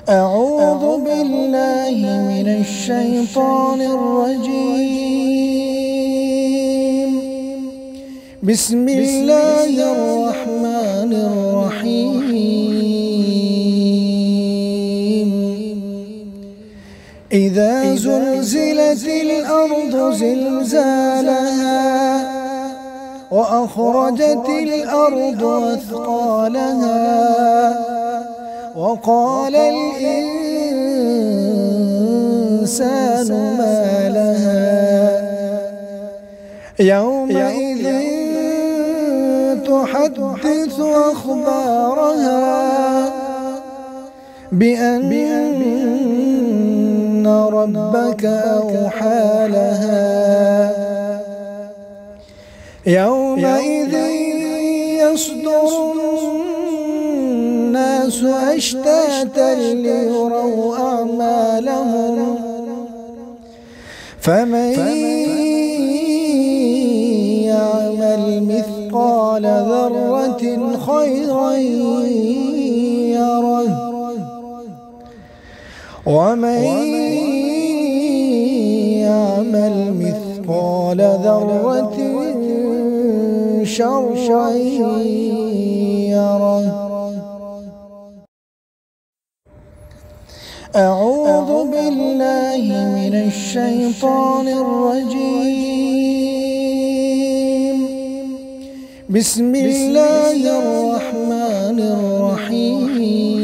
أعوذ بالله من الشيطان الرجيم. بسم الله الرحمن الرحيم. إذا زلزلت الأرض زلزالها وأخرجت الأرض أثقالها وقال الإنسان ما لها يومئذ تحدث أخبارها بأن ربك أوحى لها يومئذ يصدر الناس أشتاتا ليروا أعمالهم فمن يعمل مثقال ذرة خيرا يره ومن يعمل مثقال ذرة شرا يره. أعوذ بالله من الشيطان الرجيم. بسم الله الرحمن الرحيم.